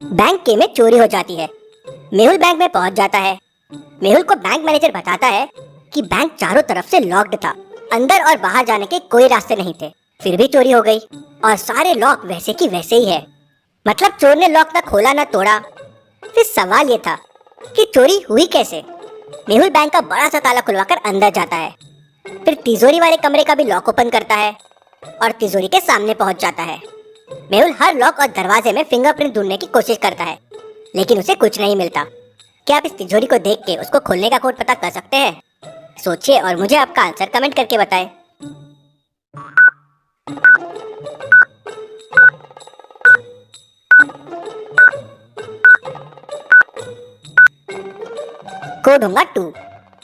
Bank के में चोरी हो जाती है। मेहुल बैंक में पहुंच जाता है। मेहुल को बैंक मैनेजर बताता है कि बैंक चारों तरफ से लॉक्ड था, अंदर और बाहर जाने के कोई रास्ते नहीं थे। फिर भी चोरी हो गई और सारे लॉक वैसे की वैसे ही है। मतलब चोर ने लॉक ना खोला ना तोड़ा। फिर सवाल ये था कि चोरी हुई कैसे। मेहुल बैंक का बड़ा सा ताला खुलवाकर अंदर जाता है। फिर तिजोरी वाले कमरे का भी लॉक ओपन करता है और तिजोरी के सामने पहुंच जाता है। मेहुल हर लॉक और दरवाजे में फिंगरप्रिंट ढूंढने की कोशिश करता है, लेकिन उसे कुछ नहीं मिलता। क्या आप इस तिजोरी को देख के उसको खोलने का कोड पता कर सकते हैं? सोचिए और मुझे आपका आंसर कमेंट करके बताएं। कोड होगा 2।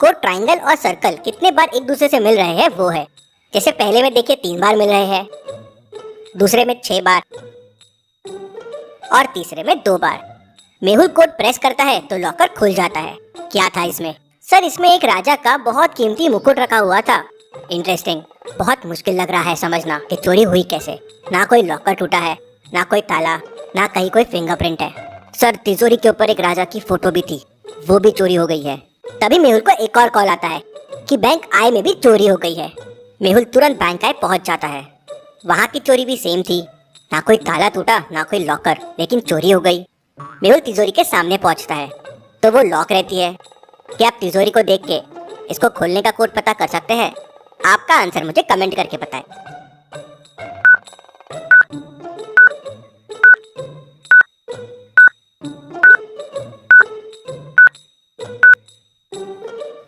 कोड ट्रायंगल और सर्कल कितने बार एक दूसरे से मिल रहे हैं वो है। जैसे पहले में देखिए 3 बार मिल रहे हैं, दूसरे में 6 बार और तीसरे में 2 बार। मेहुल कोड प्रेस करता है तो लॉकर खुल जाता है। क्या था इसमें? सर इसमें एक राजा का बहुत कीमती मुकुट रखा हुआ था। इंटरेस्टिंग। बहुत मुश्किल लग रहा है समझना कि चोरी हुई कैसे। ना कोई लॉकर टूटा है, ना कोई ताला, ना कहीं कोई फिंगरप्रिंट है। सर तिजोरी के ऊपर एक राजा की फोटो भी थी, वो भी चोरी हो गई है। तभी मेहुल को एक और कॉल आता है कि बैंक आई में भी चोरी हो गई है। मेहुल तुरंत बैंक आई पहुंच जाता है। वहाँ की चोरी भी सेम थी, ना कोई ताला टूटा ना कोई लॉकर, लेकिन चोरी हो गई। मेहुल तिजोरी के सामने पहुंचता है तो वो लॉक रहती है। क्या आप तिजोरी को देख के इसको खोलने का कोड पता कर सकते हैं? आपका आंसर मुझे कमेंट करके बताएं।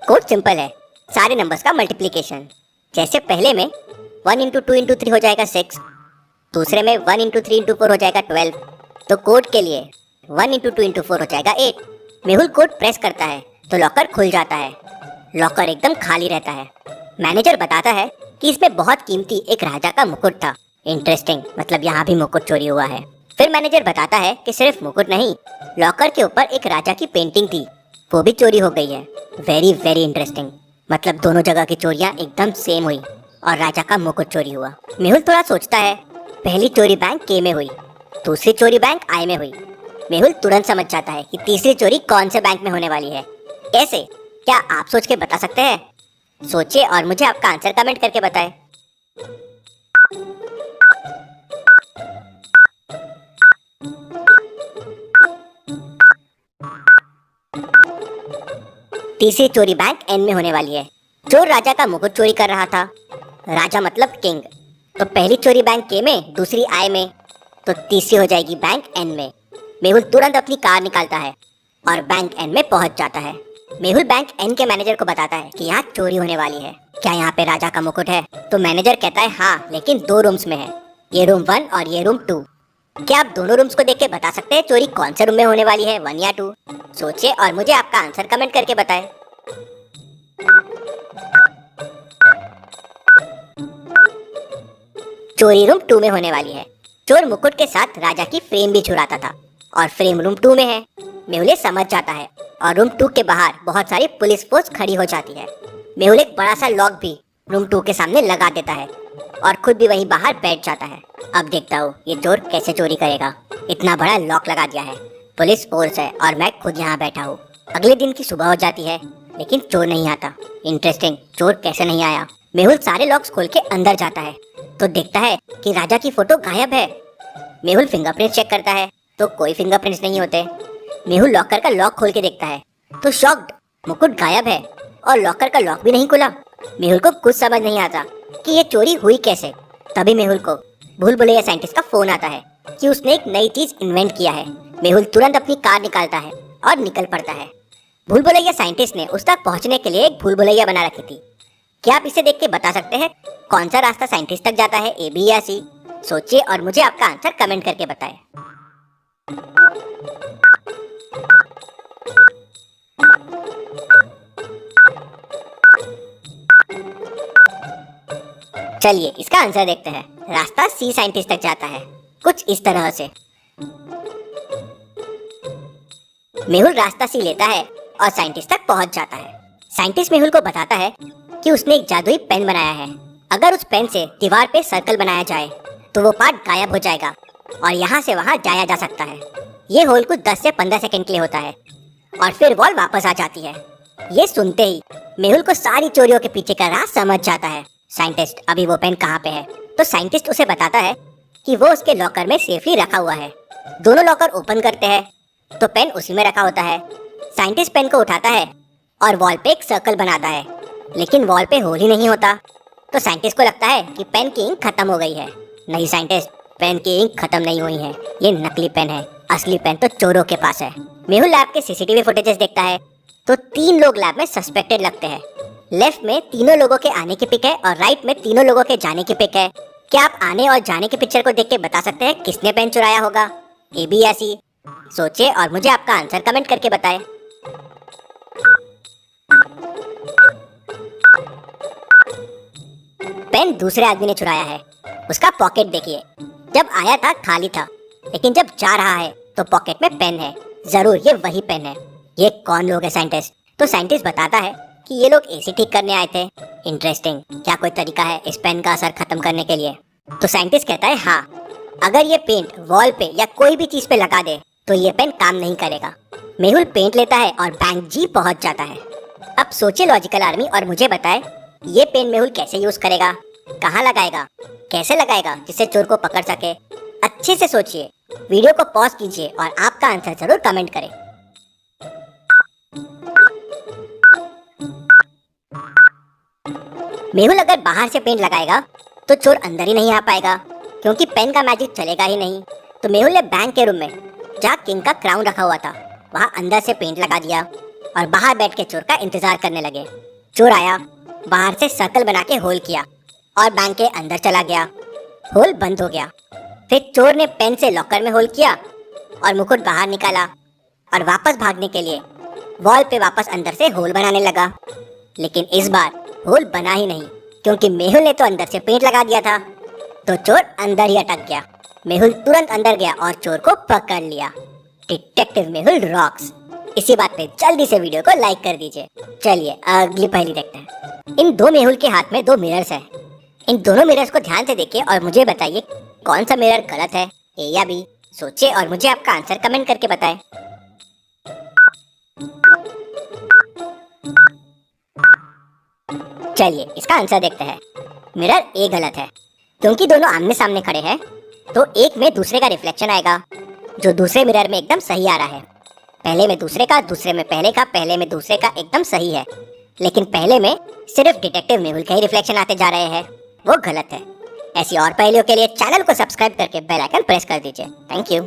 कोड सिंपल है, सारे नंबर्स का मल्टीप्लिकेशन। जैसे पहले में 1 इंटू 2 इंटू 3 हो जाएगा 6, दूसरे में 1 इंटू 3 इंटू 4 हो जाएगा 12। तो कोड के लिए 1 इंटू 2 इंटू 4 हो जाएगा 8। मेहुल कोड प्रेस करता है तो लॉकर खुल जाता है। लॉकर एकदम खाली रहता है। मैनेजर बताता है कि इसमें बहुत कीमती एक राजा का मुकुट था। इंटरेस्टिंग, मतलब यहाँ भी मुकुट चोरी हुआ है। फिर मैनेजर बताता है कि सिर्फ मुकुट नहीं, लॉकर के ऊपर एक राजा की पेंटिंग थी, वो भी चोरी हो गई है। Very very interesting. मतलब दोनों जगह की चोरियां एकदम सेम हुई और राजा का मुकुट चोरी हुआ। मेहुल थोड़ा सोचता है, पहली चोरी बैंक के में हुई, दूसरी चोरी बैंक आई में हुई। मेहुल तुरंत समझ जाता है कि तीसरी चोरी कौन से बैंक में होने वाली है। कैसे? क्या आप सोच के बता सकते हैं? सोचिए और मुझे आपका आंसर कमेंट करके बताएं। तीसरी चोरी बैंक एन में होने वाली है। चोर राजा का मुकुट चोरी कर रहा था। राजा मतलब किंग। तो पहली चोरी बैंक के में, दूसरी आई में, तो तीसरी हो जाएगी बैंक एन में। मेहुल तुरंत अपनी कार निकालता है और बैंक एन में पहुंच जाता है। मेहुल बैंक एन के मैनेजर को बताता है कि यहाँ चोरी होने वाली है, क्या यहाँ पे राजा का मुकुट है? तो मैनेजर कहता है हाँ, लेकिन 2 रूम्स में है, ये रूम 1 और ये रूम 2। क्या आप दोनों रूम्स को देख के बता सकते हैं चोरी कौन से रूम में होने वाली है, 1 या 2? सोचिए और मुझे आपका आंसर कमेंट करके बताएं। चोरी रूम 2 में होने वाली है। चोर मुकुट के साथ राजा की फ्रेम भी चुराता था और फ्रेम रूम 2 में है। मेहुल समझ जाता है और रूम 2 के बाहर बहुत सारी पुलिस फोर्स खड़ी हो जाती है। मेहुल एक बड़ा सा लॉक भी रूम 2 के सामने लगा देता है और खुद भी वहीं बाहर बैठ जाता है। अब देखता हूँ ये चोर कैसे चोरी करेगा। इतना बड़ा लॉक लगा दिया है, पुलिस फोर्स है और मैं खुद यहाँ बैठा हूँ। अगले दिन की सुबह हो जाती है लेकिन चोर नहीं आता। इंटरेस्टिंग, चोर कैसे नहीं आया? मेहुल सारे लॉक्स खोल के अंदर जाता है तो देखता है कि राजा की फोटो गायब है। मेहुल फिंगरप्रिंट चेक करता है तो कोई फिंगरप्रिंट्स नहीं होते। मेहुल लॉकर का लॉक खोल के देखता है तो शॉक्ड, मुकुट गायब है और लॉकर का लॉक भी नहीं खुला। मेहुल को कुछ समझ नहीं आता कि ये चोरी हुई कैसे। तभी मेहुल को भूल भुलैया साइंटिस्ट का फोन आता है कि उसने एक नई चीज इन्वेंट किया है। मेहुल तुरंत अपनी कार निकालता है और निकल पड़ता है। भूल भुलैया साइंटिस्ट ने उस तक पहुंचने के लिए एक भूल भुलैया बना रखी थी। क्या आप इसे देख के बता सकते हैं कौन सा रास्ता साइंटिस्ट तक जाता है, ए, बी या सी? सोचिए और मुझे आपका आंसर कमेंट करके बताएं। चलिए इसका आंसर देखते हैं। रास्ता सी साइंटिस्ट तक जाता है, कुछ इस तरह से। मेहुल रास्ता सी लेता है और साइंटिस्ट तक पहुंच जाता है। साइंटिस्ट मेहुल को बताता है कि उसने एक जादुई पेन बनाया है। अगर उस पेन से दीवार पे सर्कल बनाया जाए तो वो पार्ट गायब हो जाएगा और यहाँ से वहाँ जाया जा सकता है। ये होल कुछ 10 से 15 सेकंड के लिए होता है और फिर वॉल वापस आ जाती है। ये सुनते ही मेहुल को सारी चोरियों के पीछे का राज समझ जाता है। साइंटिस्ट अभी वो पेन कहाँ पे है, तो साइंटिस्ट उसे बताता है कि वो उसके लॉकर में सेफली रखा हुआ है। दोनों लॉकर ओपन करते हैं तो पेन उसी में रखा होता है। साइंटिस्ट पेन को उठाता है और वॉल पे एक सर्कल बनाता है, लेकिन वॉल पे होल ही नहीं होता। तो साइंटिस्ट को लगता है कि पेन की इंक खत्म हो गई है। नहीं साइंटिस्ट, पेन की इंक खत्म नहीं हुई है, ये नकली पेन है, असली पेन तो चोरों के पास है। मेहुल लैब के सीसीटीवी फुटेजेस देखता है तो 3 लोग लैब में सस्पेक्टेड लगते हैं। लेफ्ट में तीनों लोगों के आने की पिक है और राइट में तीनों लोगों के जाने की पिक है। क्या आप आने और जाने की पिक्चर को देख के बता सकते हैं किसने पेन चुराया होगा, ए बी या सी? सोचिए और मुझे आपका आंसर कमेंट करके बताएं। पेन दूसरे आदमी ने चुराया है। उसका पॉकेट देखिए, जब आया था खाली था, लेकिन जब जा रहा है तो पॉकेट में पेन है। जरूर ये वही पेन है। ये कौन लोग है साइंटिस्ट? तो साइंटिस्ट बताता है कि ये लोग एसी ठीक करने आए थे। इंटरेस्टिंग, क्या कोई तरीका है इस पेन का असर खत्म करने के लिए? तो साइंटिस्ट कहता है हाँ, अगर ये पेंट वॉल पे या कोई भी चीज पे लगा दे तो ये पेन काम नहीं करेगा। मेहुल पेंट लेता है और बैंक जी पहुंच जाता है। अब सोचिए लॉजिकल आर्मी और मुझे बताए, ये पेन मेहुल कैसे यूज करेगा, कहाँ लगाएगा, कैसे लगाएगा जिससे चोर को पकड़ सके? अच्छे से सोचिए, वीडियो को पॉज कीजिए और आपका आंसर जरूर कमेंट करें। मेहुल अगर बाहर से पेंट लगाएगा तो चोर अंदर ही नहीं आ पाएगा, क्योंकि पेन का मैजिक चलेगा ही नहीं। तो मेहुल ने बैंक के रूम में जहाँ किंग का क्राउन रखा हुआ था वहाँ अंदर से पेंट लगा दिया और बाहर बैठ के चोर का इंतजार करने लगे। चोर आया, बाहर से सर्कल बना के होल किया और बैंक के अंदर चला गया। होल बंद हो गया। फिर चोर ने पेन से लॉकर में होल किया और मुकुट बाहर निकाला और वापस भागने के लिए वॉल पे वापस अंदर से होल बनाने लगा। लेकिन इस बार होल बना ही नहीं, क्योंकि मेहुल ने तो अंदर से पेंट लगा दिया था। तो चोर अंदर ही अटक गया। मेहुल तुरंत अंदर गया और चोर को पकड़ लिया। Detective Mehul rocks. इसी बात पे जल्दी से वीडियो को लाइक कर दीजिए। चलिए अगली पहेली देखते हैं। इन 2 मेहुल के हाथ में 2 मिरर्स है। इन दोनों मिरर्स को ध्यान से देखिए और मुझे बताइए कौन सा मिरर गलत है, ए या बी? सोचिए और मुझे आपका आंसर कमेंट करके बताएं। चलिए इसका आंसर देखते हैं। मिरर ए गलत है, क्योंकि दोनों आमने सामने खड़े हैं तो एक में दूसरे का रिफ्लेक्शन आएगा, जो दूसरे मिरर में एकदम सही आ रहा है। पहले में दूसरे का, दूसरे में पहले का, पहले में दूसरे का एकदम सही है, लेकिन पहले में सिर्फ डिटेक्टिव मेहुल के ही रिफ्लेक्शन आते जा रहे हैं, वो गलत है। ऐसी और पहेलियों के लिए चैनल को सब्सक्राइब करके बेल आइकन प्रेस कर दीजिए। Thank you.